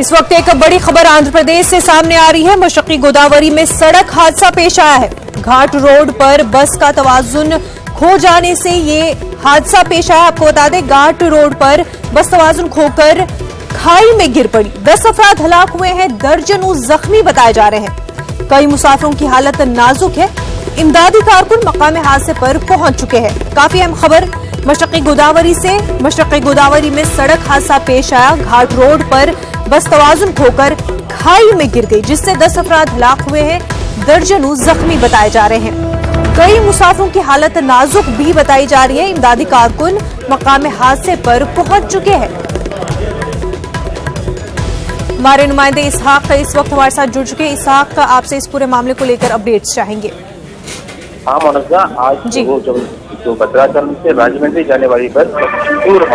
इस वक्त एक बड़ी खबर आंध्र प्रदेश से सामने आ रही है। मशरकी गोदावरी में सड़क हादसा पेश आया है। घाट रोड पर बस का तवाजुन खो जाने से ये हादसा पेश आया। आपको बता दें, घाट रोड पर बस तवाजुन खोकर खाई में गिर पड़ी। 10 अफराद हलाक हुए हैं, दर्जनों जख्मी बताए जा रहे हैं। कई मुसाफिरों की हालत नाजुक है। इमदादी कारकुन मकाम हादसे पर पहुंच चुके हैं। काफी अहम खबर मशरकी गोदावरी से। मशरकी गोदावरी में सड़क हादसा पेश आया। घाट रोड पर बस तवाजुन खोकर खाई में गिर गई, जिससे 10 अफराद हलाक हुए हैं, दर्जनों जख्मी बताए जा रहे हैं। कई मुसाफिरों की हालत नाजुक भी बताई जा रही है। इमदादी कारकुन मकाम हादसे पर पहुंच चुके हैं। हमारे नुमाइंदे इसहाक इस वक्त हमारे साथ जुड़ चुके हैं। इसहाक, आपसे इस पूरे मामले को लेकर अपडेट्स चाहेंगे। हाँ मनोजा, आज वो जो भद्राचल से राजमंड्री जाने वाली बस दूर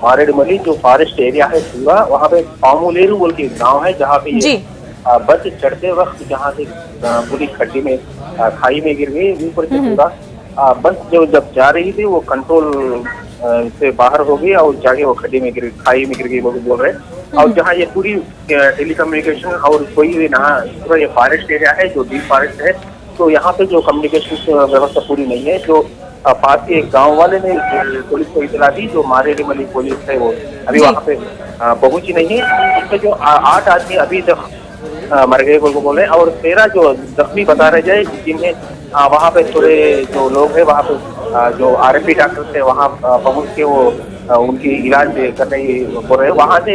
मारेडमली जो फॉरेस्ट एरिया है पूरा, वहाँ पे पामुलेरू बोल के गाँव है, जहाँ पे ये बस चढ़ते वक्त जहाँ से पूरी खड्डी में खाई में गिर गई। ऊपर से पूरा बस जो जब जा रही थी वो कंट्रोल से बाहर हो गई और जाके वो खड्डी में खाई में गिर गई, वो बोल रहे हैं। और जहाँ ये पूरी टेलीकम्युनिकेशन और कोई भी ना, पूरा ये फॉरेस्ट एरिया है जो डीप फॉरेस्ट है, तो यहाँ पे जो कम्युनिकेशन व्यवस्था पूरी नहीं है। जो पास के एक गांव वाले ने पुलिस को इतला दी, जो मारेडमली पुलिस है वो अभी वहाँ पे पहुंची नहीं है। इसमें जो 8 आदमी अभी तक मर गए बोल रहे हैं और 13 जो जख्मी बता रहे जाए, जिन्हें वहाँ पे थोड़े जो लोग हैं वहाँ पे जो RMP डॉक्टर थे वहाँ पहुँच के वो उनकी इलाज करने बोल रहे हैं। वहाँ से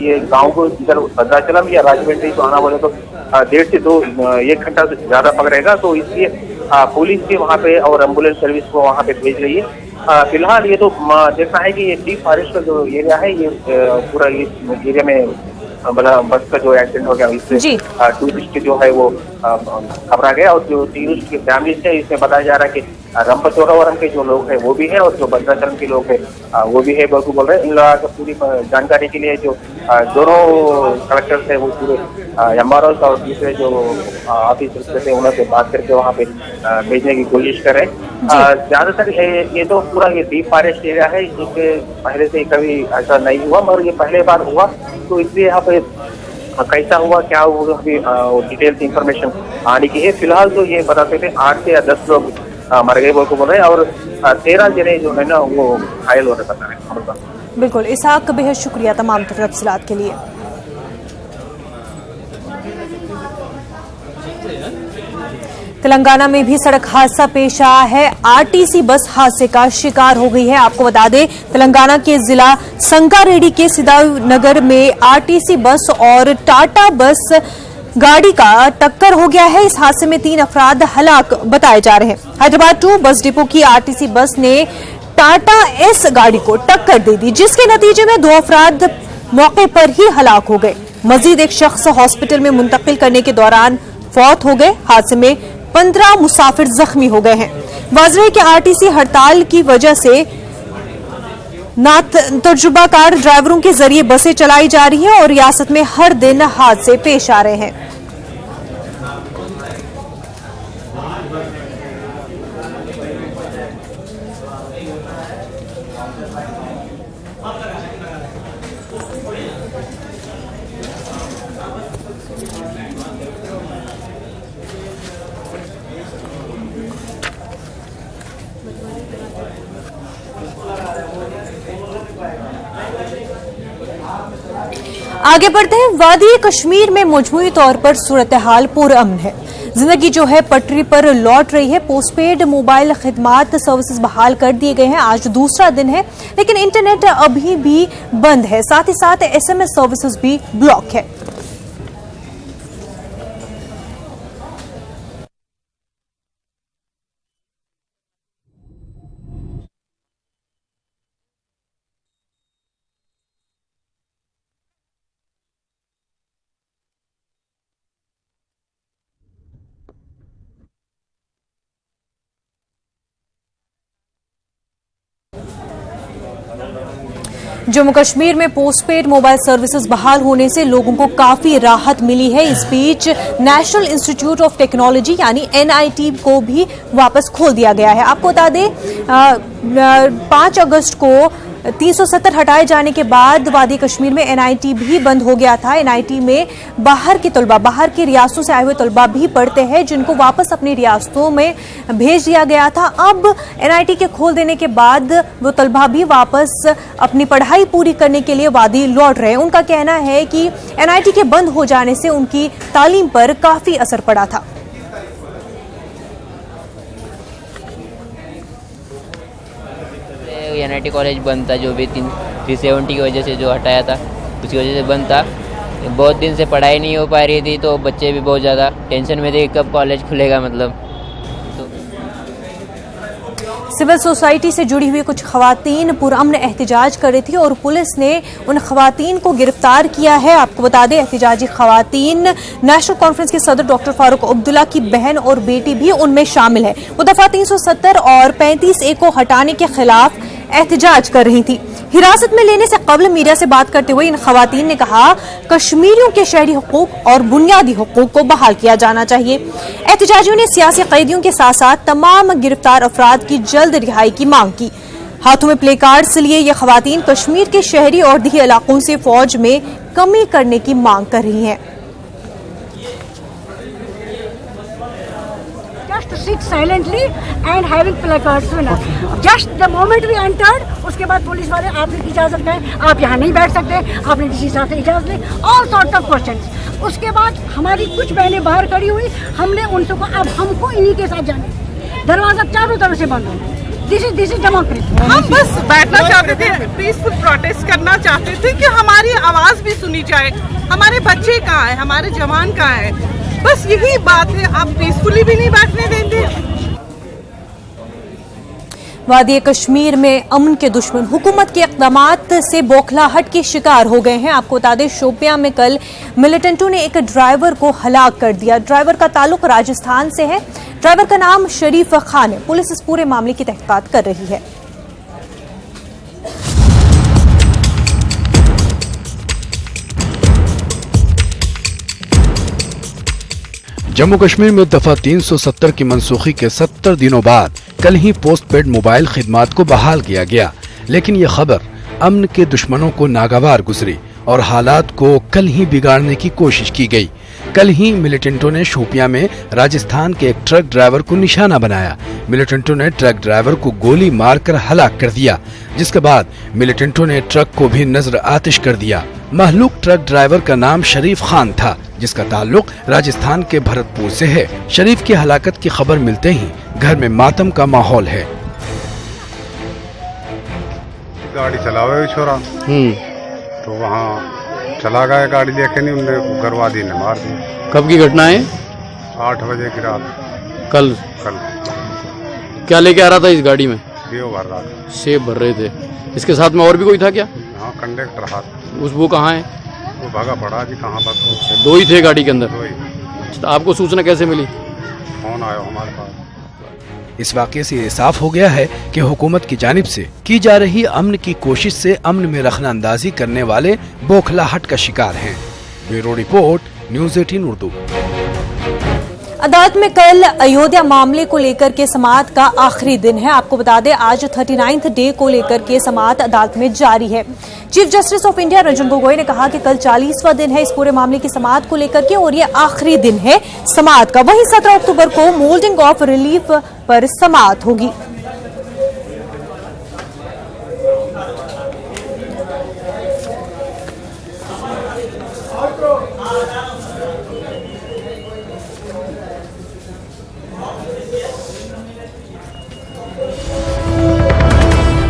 ये गांव को इधर भद्राचलम या राजमंड्री को आना बोले तो 1.5 से 1 घंटा से ज्यादा पकड़ेगा। तो इसलिए पुलिस भी वहाँ पे और एम्बुलेंस सर्विस को वहाँ पे भेज रही है। फिलहाल ये तो देखना है कि ये डीप फॉरेस्ट का जो एरिया है, ये पूरा इस एरिया में बस का जो एक्सीडेंट हो गया, इससे टूरिस्ट जो है वो घबरा गया। और जो टूरिस्ट की फैमिली है, इसमें बताया जा रहा है कि रंपचोड़ावरम के जो लोग हैं वो भी है और जो भद्राचलम के लोग हैं वो भी है बोल रहे हैं। इन लोगों को पूरी जानकारी के लिए जो दोनों कलेक्टर्स है वो पूरे MROs और दूसरे जो ऑफिसर्स थे उनसे बात करके वहाँ पे भेजने की कोशिश कर रहे हैं। ज्यादातर ये तो पूरा ये डीप फॉरेस्ट एरिया है, जिसके पहले से कभी ऐसा नहीं हुआ, मगर ये पहले बार हुआ, तो इसलिए यहाँ पे कैसा हुआ क्या हुआ डिटेल्स इंफॉर्मेशन आने की है। फिलहाल तो ये बताते थे 8 से 10 लोग मर गए बोल रहे हैं और 13 जने जो है ना वो घायल हो रहे बता रहे हैं। बिल्कुल इसहाक, बेहद शुक्रिया तमाम तफसीलात के लिए। तेलंगाना में भी सड़क हादसा पेश आया है। RTC बस हादसे का शिकार हो गई है। आपको बता दें, तेलंगाना के जिला संगारेड्डी के सिद्धानगर में RTC बस और टाटा बस गाड़ी का टक्कर हो गया है। इस हादसे में 3 अफराद हलाक बताए जा रहे हैं। हैदराबाद 2 बस डिपो की RTC बस ने टाटा S गाड़ी को टक्कर दे दी, जिसके नतीजे में 2 अफराद मौके पर ही हलाक हो गए। मजीद एक शख्स हॉस्पिटल में मुंतकिल करने के दौरान फौत हो गए। हादसे में 15 मुसाफिर जख्मी हो गए हैं। वाज़ेह है कि RTC हड़ताल की वजह से तजुर्बाकार ड्राइवरों के जरिए बसें चलाई जा रही हैं और रियासत में हर दिन हादसे पेश आ रहे हैं। आगे बढ़ते हैं। वादी कश्मीर में मजमूई तौर पर सूरत हाल पुरअमन है। जिंदगी जो है पटरी पर लौट रही है। पोस्टपेड मोबाइल खिदमात सर्विसेज बहाल कर दिए गए हैं। आज दूसरा दिन है, लेकिन इंटरनेट अभी भी बंद है। साथ ही साथ SMS सर्विसेज भी ब्लॉक है। जम्मू कश्मीर में पोस्टपेड मोबाइल सर्विसेज बहाल होने से लोगों को काफी राहत मिली है। इस बीच नेशनल इंस्टीट्यूट ऑफ टेक्नोलॉजी यानी NIT को भी वापस खोल दिया गया है। आपको बता दें 5 अगस्त को 370 हटाए जाने के बाद वादी कश्मीर में एनआईटी भी बंद हो गया था। एनआईटी में बाहर के रियासतों से आए हुए तलबा भी पढ़ते हैं, जिनको वापस अपनी रियासतों में भेज दिया गया था। अब एनआईटी के खोल देने के बाद वो तलबा भी वापस अपनी पढ़ाई पूरी करने के लिए वादी लौट रहे हैं। उनका कहना है कि एनआईटी के बंद हो जाने से उनकी तालीम पर काफी असर पड़ा था। एनआईटी कॉलेज बंद था, जो भी 370 की वजह से जो हटाया था उसकी वजह से बंद था। बहुत दिन से पढ़ाई नहीं हो पा रही थी, तो बच्चे भी बहुत ज़्यादा टेंशन में थे कब कॉलेज खुलेगा। मतलब सिविल सोसाइटी से जुड़ी हुई कुछ खवातीन पुरअमन एहतजाज कर रही थी और पुलिस ने उन खवातीन को गिरफ्तार किया है। आपको बता दें, एहतजाजी खवातीन नेशनल कॉन्फ्रेंस के सदर डॉक्टर फारूक अब्दुल्ला की बहन और बेटी भी उनमें शामिल है। वो दफा 370 और 35A को हटाने के खिलाफ एहतजाज कर रही थी। हिरासत में लेने से कबल मीडिया से बात करते हुए इन खवातीन ने कहा, कश्मीरियों के शहरी हुकूक और बुनियादी हुकूक को बहाल किया जाना चाहिए। एहतजाजियों ने सियासी कैदियों के साथ साथ तमाम गिरफ्तार अफराद की जल्द रिहाई की मांग की। हाथों में प्ले कार्ड्स लिए ये खवातीन कश्मीर के शहरी और दिही इलाकों से फौज में कमी करने की मांग कर रही हैं। Just to sit silently and having placards with us. Just the moment we entered, उसके बाद पुलिस वाले आपने इजाजत कहें, आप यहाँ नहीं बैठ सकते, आपने किसी साथ इजाजत ली, all sorts of questions। उसके बाद हमारी कुछ बहनें बाहर खड़ी हुई, हमने उनसे कहा अब हमको इन्हीं के साथ जाना। दरवाजा चारों तरफ से बंद है। This is democracy. हम बस बैठना चाहते थे, पीसफुल प्रोटेस्ट करना चाहते थे कि हमारी आवाज भी सुनी जाए। हमारे बच्चे कहाँ हैं, हमारे जवान कहाँ हैं, बस यही बात है। आप पीसफुली भी नहीं बैठने देते। वादी कश्मीर में अमन के दुश्मन हुकूमत के इक़दामात से बौखलाहट के शिकार हो गए हैं। आपको बता दें, शोपियां में कल मिलिटेंटों ने एक ड्राइवर को हलाक कर दिया। ड्राइवर का ताल्लुक राजस्थान से है। ड्राइवर का नाम शरीफ खान है। पुलिस इस पूरे मामले की तहकीकात कर रही है। जम्मू कश्मीर में दफा 370 की मनसूखी के 70 दिनों बाद कल ही पोस्ट पेड मोबाइल खिदमात को बहाल किया गया, लेकिन ये खबर अमन के दुश्मनों को नागवार गुजरी और हालात को कल ही बिगाड़ने की कोशिश की गई। कल ही मिलिटेंटों ने शोपियां में राजस्थान के एक ट्रक ड्राइवर को निशाना बनाया। मिलिटेंटों ने ट्रक ड्राइवर को गोली मारकर हलाक कर दिया, जिसके बाद मिलिटेंटों ने ट्रक को भी नजर आतिश कर दिया। महलूक ट्रक ड्राइवर का नाम शरीफ खान था, जिसका ताल्लुक राजस्थान के भरतपुर से है। शरीफ की हलाकत की खबर मिलते ही घर में मातम का माहौल है। गाड़ी चलावे छोरा तो वहाँ चला गया, गाड़ी लेके नहीं, उन्हें घरवादी ने मार दिया। कब की घटना है? 8 बजे की रात। कल क्या लेके आ रहा था इस गाड़ी में? सेब भर रहा था। सेब भर रहे थे। इसके साथ में और भी कोई था क्या? हाँ, कंडक्टर हाथ। वो कहाँ है? वो भागा पड़ा जी, कहाँ पर? 2 ही थे गाड़ी के अंदर। 2 ही। तो आपको सूचना कैसे मिली? फोन आया हमारे पास। इस वाक़े से ये साफ हो गया है कि हुकूमत की जानिब से की जा रही अमन की कोशिश से अमन में रखना अंदाजी करने वाले बौखलाहट का शिकार हैं। Bureau report, news 18 Urdu. अदालत में कल अयोध्या मामले को लेकर के समाअत का आखिरी दिन है। आपको बता दें, आज 39th डे को लेकर के समाअत अदालत में जारी है। Chief justice of India Ranjan Gogoi ने कहा कि कल 40वां दिन है इस पूरे मामले की समाअत को लेकर के और ये आखिरी दिन है समाअत का। वहीं 17 अक्टूबर को मोल्डिंग ऑफ रिलीफ पर समाअत होगी।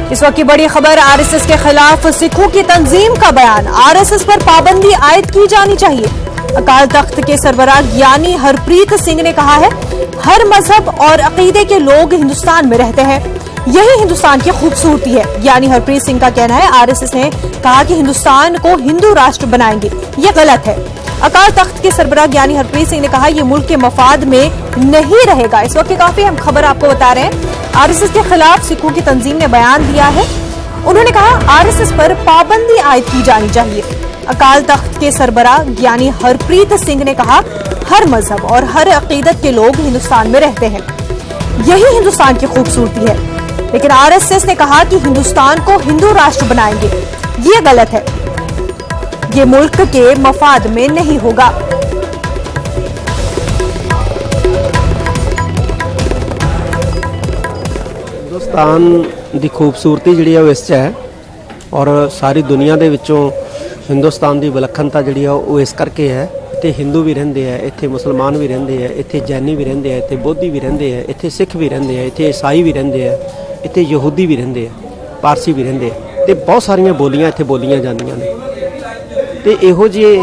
इस वक्त की बड़ी खबर, आरएसएस के खिलाफ सिखों की तंजीम का बयान। आरएसएस पर पाबंदी आयद की जानी चाहिए। अकाल तख्त के सरबराह ज्ञानी हरप्रीत सिंह ने कहा है, हर मजहब और अकीदे के लोग हिंदुस्तान में रहते हैं, यही हिंदुस्तान की खूबसूरती है। ज्ञानी हरप्रीत सिंह का कहना है, आरएसएस ने कहा कि हिंदुस्तान को हिंदू राष्ट्र बनाएंगे, ये गलत है। अकाल तख्त के सरबराह ज्ञानी हरप्रीत सिंह ने कहा, यह मुल्क के मफाद में नहीं रहेगा। इस वक्त की काफी अहम खबर आपको बता रहे हैं। आरएसएस के खिलाफ सिखों की तंजीम ने बयान दिया है। उन्होंने कहा, आरएसएस पर पाबंदी आयद की जानी चाहिए। अकाल तख्त के सरबराह ज्ञानी हरप्रीत सिंह ने कहा, हर मजहब और हर अकीदत के लोग हिंदुस्तान में रहते हैं, यही हिंदुस्तान की खूबसूरती है। लेकिन आरएसएस ने कहा कि हिंदुस्तान को हिंदू राष्ट्र बनाएंगे। ये गलत है, ये मुल्क के मफाद में नहीं होगा। हिंदुस्तान ਦੀ ਖੂਬਸੂਰਤੀ ਜਿਹੜੀ ਆ ਉਹ ਇਸ 'ਚ ਹੈ ਔਰ ਸਾਰੀ ਦੁਨੀਆ ਦੇ ਵਿੱਚੋਂ ਹਿੰਦੁਸਤਾਨ ਦੀ ਵਿਲੱਖਣਤਾ ਜਿਹੜੀ ਆ ਉਹ ਇਸ ਕਰਕੇ ਹੈ। ਇੱਥੇ ਹਿੰਦੂ ਵੀ ਰਹਿੰਦੇ ਆ, ਇੱਥੇ ਮੁਸਲਮਾਨ ਵੀ ਰਹਿੰਦੇ ਆ, ਇੱਥੇ ਜੈਨੀ ਵੀ ਰਹਿੰਦੇ ਆ, ਇੱਥੇ ਬੋਧੀ ਵੀ ਰਹਿੰਦੇ ਆ, ਇੱਥੇ ਸਿੱਖ ਵੀ ਰਹਿੰਦੇ ਆ, ਇੱਥੇ ਈਸਾਈ ਵੀ ਰਹਿੰਦੇ ਆ, ਇੱਥੇ ਯਹੂਦੀ ਵੀ ਰਹਿੰਦੇ ਆ, ਪਾਰਸੀ ਵੀ ਰਹਿੰਦੇ ਆ ਤੇ ਬਹੁਤ ਸਾਰੀਆਂ ਬੋਲੀਆਂ ਇੱਥੇ ਬੋਲੀਆਂ ਜਾਂਦੀਆਂ ਨੇ। ਤੇ ਇਹੋ ਜਿਹੇ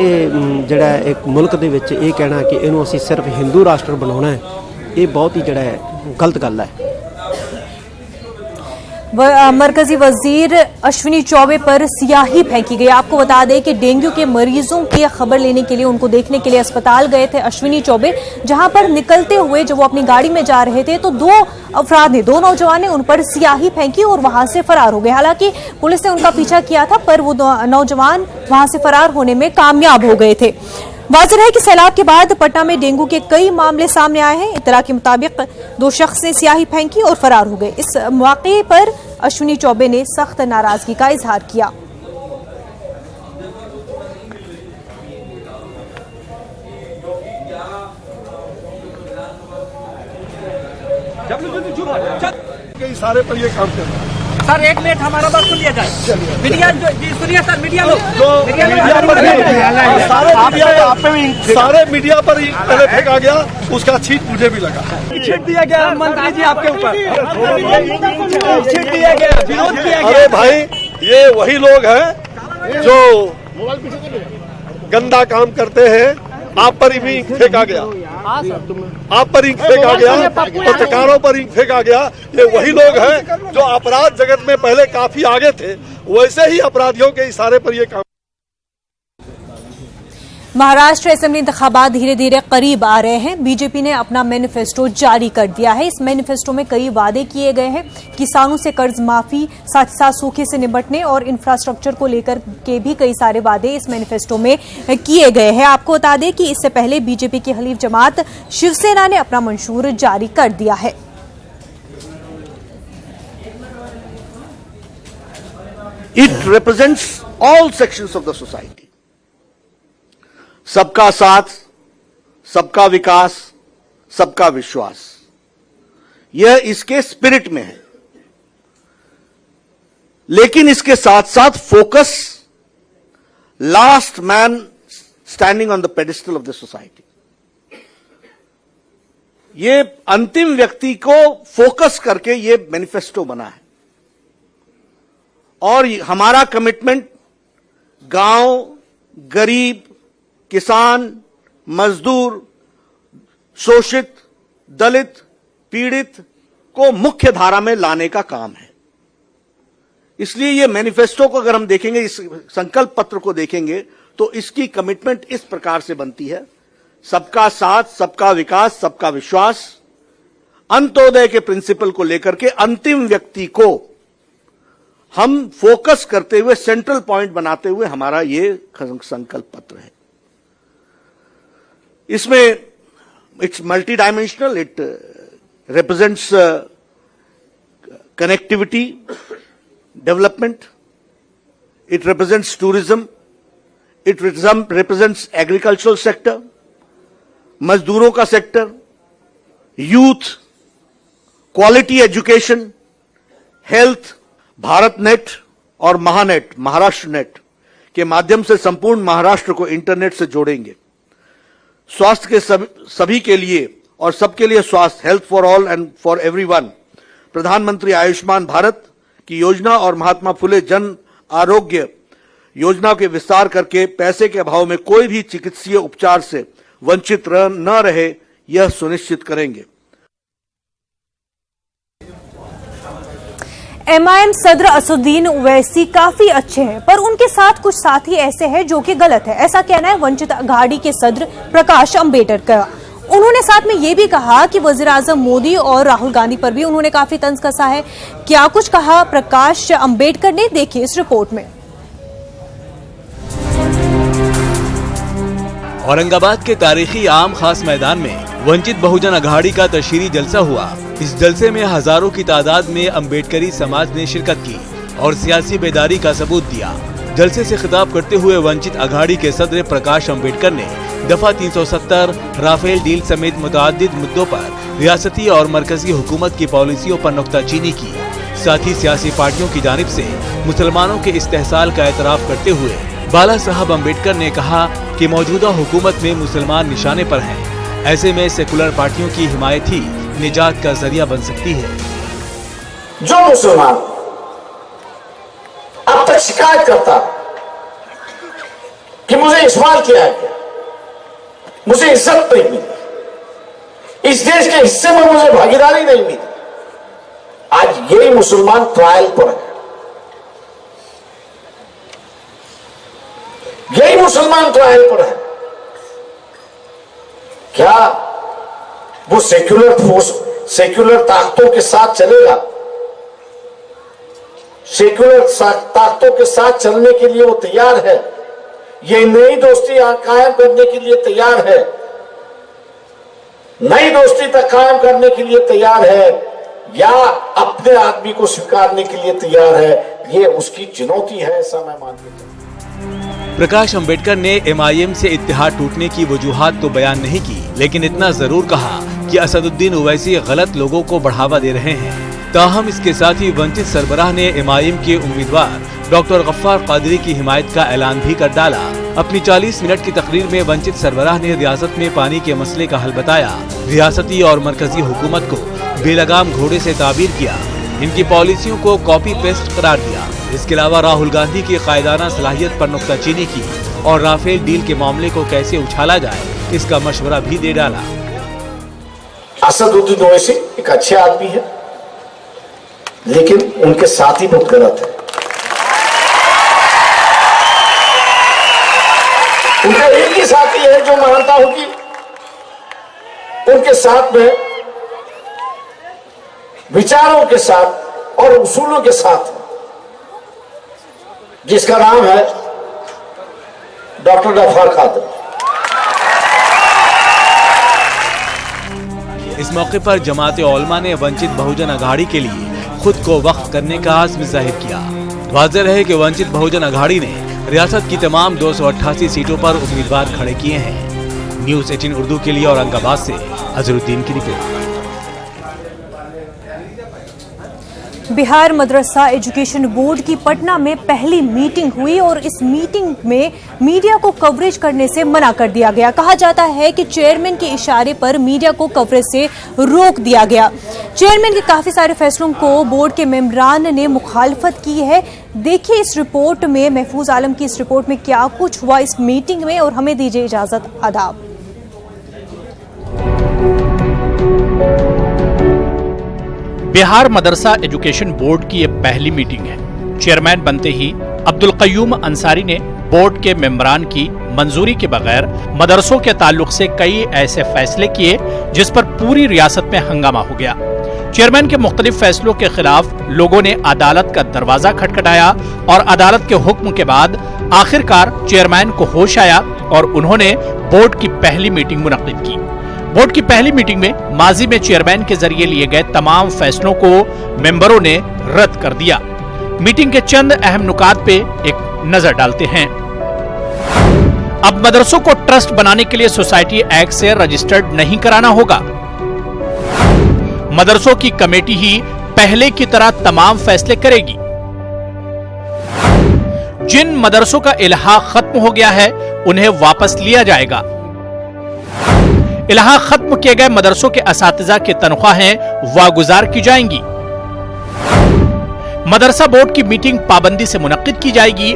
ਜਿਹੜਾ ਇੱਕ ਮੁਲਕ ਦੇ ਵਿੱਚ ਇਹ ਕਹਿਣਾ ਕਿ ਇਹਨੂੰ ਅਸੀਂ ਸਿਰਫ ਹਿੰਦੂ ਰਾਸ਼ਟਰ ਬਣਾਉਣਾ ਹੈ, ਇਹ ਬਹੁਤ ਹੀ ਜਿਹੜਾ ਹੈ ਗਲਤ ਗੱਲ ਹੈ। मरकजी वजीर अश्विनी चौबे पर स्याही फेंकी गई। आपको बता दें कि डेंगू के मरीजों की खबर लेने के लिए, उनको देखने के लिए अस्पताल गए थे अश्विनी चौबे, जहां पर निकलते हुए जब वो अपनी गाड़ी में जा रहे थे तो दो अफराद ने, दो नौजवान ने उन पर स्याही फेंकी और वहां से फरार हो गए। हालांकि पुलिस ने उनका पीछा किया था पर वो नौजवान वहां से फरार होने में कामयाब हो गए थे। वाज़ेह है कि सैलाब के बाद पटना में डेंगू के कई मामले सामने आए हैं। इत्तला के मुताबिक दो शख्स ने स्याही फेंकी और फरार हो गए। इस मौके पर अश्विनी चौबे ने सख्त नाराजगी का इजहार किया। सारे पर ये काम कर रहा है सर। एक मिनट हमारा बात सुन लिया जाए। मीडिया सुनिए सर, मीडिया लोग सारे मीडिया पर ही पहले फेंका गया, उसका छींट मुझे भी लगा। छींट दिया गया मंत्री जी आपके ऊपर, छींट दिया गया, विरोध किया गया। अरे भाई, ये वही लोग हैं जो गंदा काम करते हैं। आप पर भी फेंका गया, आप पर इंक फेंका गया, पत्रकारों पर इंक फेंका गया। ये वही लोग हैं जो अपराध जगत में पहले काफी आगे थे, वैसे ही अपराधियों के इशारे पर ये काम। महाराष्ट्र असेंबली इंतखाबात धीरे धीरे करीब आ रहे हैं। बीजेपी ने अपना मैनिफेस्टो जारी कर दिया है। इस मैनिफेस्टो में कई वादे किए गए हैं। किसानों से कर्ज माफी, साथ ही साथ सूखे से निपटने और इंफ्रास्ट्रक्चर को लेकर के भी कई सारे वादे इस मैनिफेस्टो में किए गए हैं। आपको बता दें कि इससे पहले बीजेपी की हलीफ जमात शिवसेना ने अपना मंशूर जारी कर दिया है। It represents all sections of the society. सबका साथ, सबका विकास, सबका विश्वास, यह इसके स्पिरिट में है। लेकिन इसके साथ साथ focus last man standing on the pedestal of the society, ये अंतिम व्यक्ति को फोकस करके ये मैनिफेस्टो बना है। और हमारा कमिटमेंट गांव, गरीब, किसान, मजदूर, शोषित, दलित, पीड़ित को मुख्य धारा में लाने का काम है। इसलिए ये मैनिफेस्टो को अगर हम देखेंगे, इस संकल्प पत्र को देखेंगे, तो इसकी कमिटमेंट इस प्रकार से बनती है: सबका साथ, सबका विकास, सबका विश्वास, अंत्योदय के प्रिंसिपल को लेकर के अंतिम व्यक्ति को हम फोकस करते हुए, सेंट्रल पॉइंट बनाते हुए हमारा ये संकल्प पत्र है। इसमें it's multi dimensional, it represents connectivity, development, it represents tourism, it represents agricultural sector, मजदूरों का sector, youth, quality education, health, Bharat net और महानेट, महाराष्ट्र नेट के माध्यम से संपूर्ण महाराष्ट्र को इंटरनेट से जोड़ेंगे। स्वास्थ्य के सभी के लिए और सबके लिए स्वास्थ्य, health for all and for everyone, प्रधानमंत्री आयुष्मान भारत की योजना और महात्मा फुले जन आरोग्य योजना के विस्तार करके पैसे के अभाव में कोई भी चिकित्सीय उपचार से वंचित न रहे, यह सुनिश्चित करेंगे। एमआईएम सदर असदुद्दीन ओवैसी काफी अच्छे हैं, पर उनके साथ कुछ साथी ऐसे हैं जो कि गलत है, ऐसा कहना है वंचित अघाड़ी के सदर प्रकाश अंबेडकर का। उन्होंने साथ में ये भी कहा कि वजीर आजम मोदी और राहुल गांधी पर भी उन्होंने काफी तंज कसा है। क्या कुछ कहा प्रकाश अंबेडकर ने, देखिए इस रिपोर्ट में। औरंगाबाद के तारीखी आम खास मैदान में वंचित बहुजन अघाड़ी का तशहीरी जलसा हुआ। इस जलसे में हजारों की तादाद में अम्बेडकरी समाज ने शिरकत की और सियासी बेदारी का सबूत दिया। जलसे से खिताब करते हुए वंचित अघाड़ी के सदर प्रकाश अम्बेडकर ने दफा 370, राफेल डील समेत मुतअद्दिद मुद्दों पर रियासती और मरकजी हुकूमत की पॉलिसियों पर नुक्ताचीनी की। साथ ही सियासी पार्टियों की जानिब से मुसलमानों के इस्तेहसाल का एतराफ करते हुए बाला साहब अम्बेडकर ने कहा कि मौजूदा हुकूमत में मुसलमान निशाने पर हैं। ऐसे में सेकुलर पार्टियों की हिमायत ही निजात का जरिया बन सकती है। जो मुसलमान अब तक शिकायत करता कि मुझे इस्तेमाल किया गया, मुझे इज्जत नहीं मिली, इस देश के हिस्से में मुझे भागीदारी नहीं मिली, आज यही मुसलमान ट्रायल पर है। यही मुसलमान ट्रायल पर है। क्या वो सेक्युलर फोर्स, सेक्युलर ताकतों के साथ चलेगा? सेक्युलर ताकतों के साथ चलने के लिए वो तैयार है? ये नई दोस्ती कायम करने के लिए तैयार है? नई दोस्ती तक कायम करने के लिए तैयार है या अपने आदमी को स्वीकारने के लिए तैयार है? ये उसकी चुनौती है, ऐसा मैं मानता हूं। प्रकाश अम्बेडकर ने MIM से इत्तेहाद टूटने की वजूहात तो बयान नहीं की, लेकिन इतना जरूर कहा कि असदुद्दीन ओवैसी गलत लोगों को बढ़ावा दे रहे हैं। ताहम इसके साथ ही वंचित सरबराह ने MIM के उम्मीदवार डॉक्टर गफ्फार कादरी की हिमायत का ऐलान भी कर डाला। अपनी 40 मिनट की तकरीर में वंचित सरबराह ने रियासत में पानी के मसले का हल बताया, रियासती और मरकजी हुकूमत को बेलगाम घोड़े से ताबीर किया, इनकी पॉलिसियों को कॉपी पेस्ट करार दिया। इसके अलावा राहुल गांधी की कायदाना सलाहियत पर नुक्ताचीनी की और राफेल डील के मामले को कैसे उछाला जाए इसका मशवरा भी दे डाला। असदुद्दीन ओवैसी एक अच्छे आदमी है, लेकिन उनके साथी बहुत गलत है। उनका एक ही साथी है जो मानता हूं कि उनके साथ में विचारों के साथ और उसूलों के साथ, जिसका नाम है डॉक्टर गफ्फार कादरी। इस मौके पर जमाते उलमा ने वंचित बहुजन अघाड़ी के लिए खुद को वक्फ करने का आज़्म जाहिर किया। वाज़ेह है कि वंचित बहुजन अघाड़ी ने रियासत की तमाम 288 सीटों पर उम्मीदवार खड़े किए हैं। न्यूज़ 18 उर्दू के लिए औरंगाबाद से अजहरुद्दीन की रिपोर्ट। बिहार मदरसा एजुकेशन बोर्ड की पटना में पहली मीटिंग हुई और इस मीटिंग में मीडिया को कवरेज करने से मना कर दिया गया। कहा जाता है कि चेयरमैन के इशारे पर मीडिया को कवरेज से रोक दिया गया। चेयरमैन के काफी सारे फैसलों को बोर्ड के मेंबरान ने मुखालफत की है। देखिए इस रिपोर्ट में, महफूज आलम की इस रिपोर्ट में क्या कुछ हुआ इस मीटिंग में, और हमें दीजिए इजाजत। आदाब। बिहार मदरसा एजुकेशन बोर्ड की ये पहली मीटिंग है। चेयरमैन बनते ही अब्दुल कय्यूम अंसारी ने बोर्ड के मेंबरान की मंजूरी के बगैर मदरसों के ताल्लुक से कई ऐसे फैसले किए जिस पर पूरी रियासत में हंगामा हो गया। चेयरमैन के मुख्तलिफ फैसलों के खिलाफ लोगों ने अदालत का दरवाजा खटखटाया और अदालत के हुक्म के बाद आखिरकार चेयरमैन को होश आया और उन्होंने बोर्ड की पहली मीटिंग मुनक्किद की। बोर्ड की पहली मीटिंग में माजी में चेयरमैन के जरिए लिए गए तमाम फैसलों को मेंबरों ने रद्द कर दिया। मीटिंग के चंद अहम नुकात पे एक नजर डालते हैं। अब मदरसों को ट्रस्ट बनाने के लिए सोसाइटी एक्ट से रजिस्टर्ड नहीं कराना होगा। मदरसों की कमेटी ही पहले की तरह तमाम फैसले करेगी। जिन मदरसों का इल्हाक खत्म हो गया है उन्हें वापस लिया जाएगा। इल्हाक खत्म किए गए मदरसों के असातिज़ा की तनख्वाहें वागुजार की जाएंगी। मदरसा बोर्ड की मीटिंग पाबंदी से मुनक्किद की जाएगी।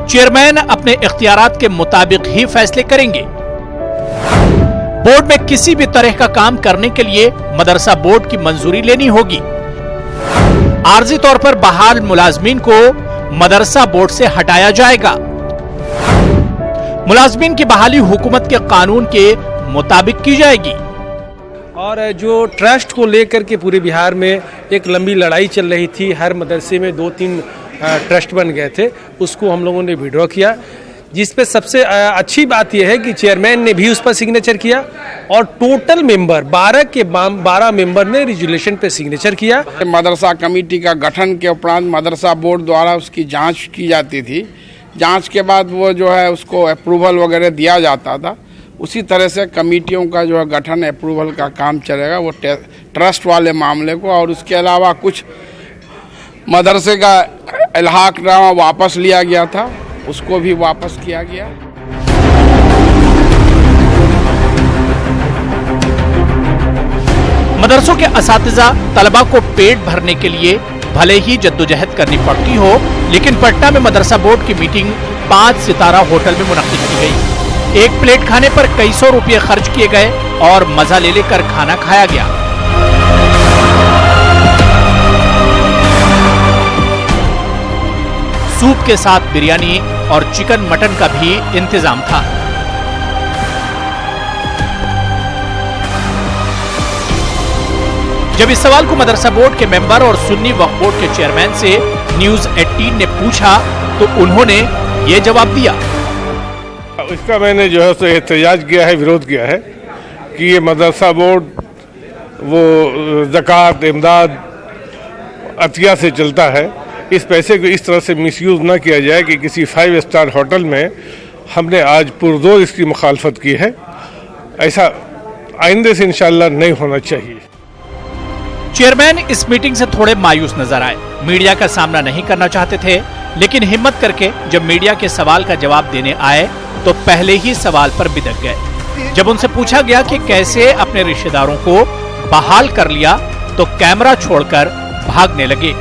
चेयरमैन अपने इख्तियारात के मुताबिक ही फैसले करेंगे। बोर्ड में किसी भी तरह का काम करने के लिए मदरसा बोर्ड की मंजूरी लेनी होगी। आर्जी तौर पर बहाल मुलाजमीन को मदरसा बोर्ड से हटाया जाएगा। मुलाजमीन की बहाली हुकूमत के कानून के मुताबिक की जाएगी। और जो ट्रस्ट को लेकर के पूरे बिहार में एक लंबी लड़ाई चल रही थी, हर मदरसे में 2-3 ट्रस्ट बन गए थे, उसको हम लोगों ने विड्रॉ किया। जिस पे सबसे अच्छी बात यह है कि चेयरमैन ने भी उस पर सिग्नेचर किया और टोटल मेंबर 12 के 12 मेंबर ने रिजोल्यूशन पे सिग्नेचर किया। मदरसा कमेटी का गठन के उपरांत मदरसा बोर्ड द्वारा उसकी जांच की जाती थी। जांच के बाद वो जो है उसको अप्रूवल वगैरह दिया जाता था। उसी तरह से कमेटियों का जो है गठन अप्रूवल का काम चलेगा, वो ट्रस्ट वाले मामले को, और उसके अलावा कुछ मदरसे का इल्हाकनामा वापस लिया गया था, उसको भी वापस किया गया। मदरसों के असातिज़ा तलबा को पेट भरने के लिए भले ही जद्दोजहद करनी पड़ती हो, लेकिन पटना में मदरसा बोर्ड की मीटिंग 5 सितारा होटल में मुनक्किद की गई। एक प्लेट खाने पर कई सौ रुपये खर्च किए गए और मजा ले लेकर खाना खाया गया। सूप के साथ बिरयानी और चिकन मटन का भी इंतजाम था। जब इस सवाल को मदरसा बोर्ड के मेंबर और सुन्नी वक्फ बोर्ड के चेयरमैन से न्यूज 18 ने पूछा तो उन्होंने ये जवाब दिया। इसका मैंने जो है सो एहतजाज किया है, विरोध किया है कि ये मदरसा बोर्ड वो ज़कात, इमदाद, अतिया से चलता है। इस पैसे को इस तरह से मिसयूज़ ना किया जाए कि किसी 5 स्टार होटल में हमने आज पुरजोर इसकी मुखालफत की है। ऐसा आइंदे से इंशाअल्लाह नहीं होना चाहिए। चेयरमैन इस मीटिंग से थोड़े मायूस नजर आए। मीडिया का सामना नहीं करना चाहते थे, लेकिन हिम्मत करके जब मीडिया के सवाल का जवाब देने आए तो पहले ही सवाल पर बिदक गए। जब उनसे पूछा गया कि कैसे अपने रिश्तेदारों को बहाल कर लिया तो कैमरा छोड़कर भागने लगे।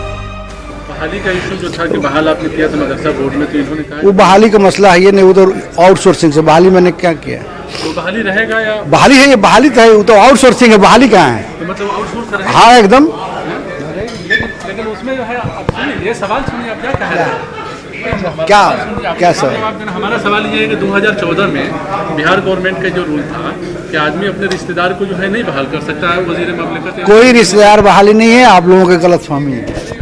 बहाली का इशू जो था कि बहाल आपने किया था मदरसा बोर्ड में, तो इन्होंने कहा वो बहाली का मसला है, ये नहीं उधर आउटसोर्सिंग से बहाली मैंने क्या किया। तो बहाली रहेगा या बहाली है, ये बहाली तो है, वो तो आउटसोर्सिंग है, बहाली कहाँ है? तो मतलब आउटसोर्स करेंगे? हाँ एकदम। लेकिन उसमें जो है ये सवाल सुनिए, आप क्या कह रहे हैं? क्या सर? हमारा सवाल ये है कि 2014 में बिहार गवर्नमेंट का जो रूल था कि आदमी अपने रिश्तेदार को जो है नहीं बहाल कर सकता है, वजीर ममलिकत। कोई रिश्तेदार बहाली नहीं है, आप लोगों की गलतफहमी है।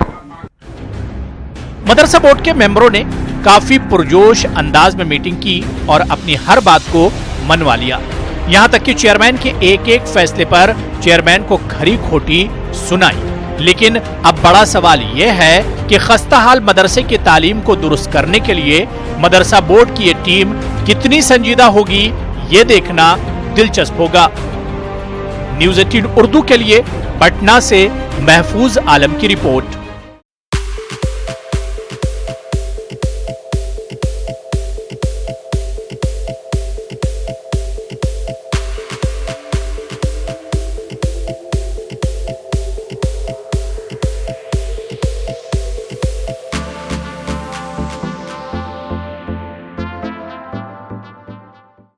मदरसा बोर्ड के मेंबरों ने काफी पुरजोश अंदाज में मीटिंग की और अपनी हर बात को मनवा लिया। यहाँ तक कि चेयरमैन के एक एक फैसले पर चेयरमैन को खरी खोटी सुनाई। लेकिन अब बड़ा सवाल यह है कि खस्ताहाल मदरसे की तालीम को दुरुस्त करने के लिए मदरसा बोर्ड की ये टीम कितनी संजीदा होगी, ये देखना दिलचस्प होगा। न्यूज़ 18 उर्दू के लिए पटना से महफूज आलम की रिपोर्ट।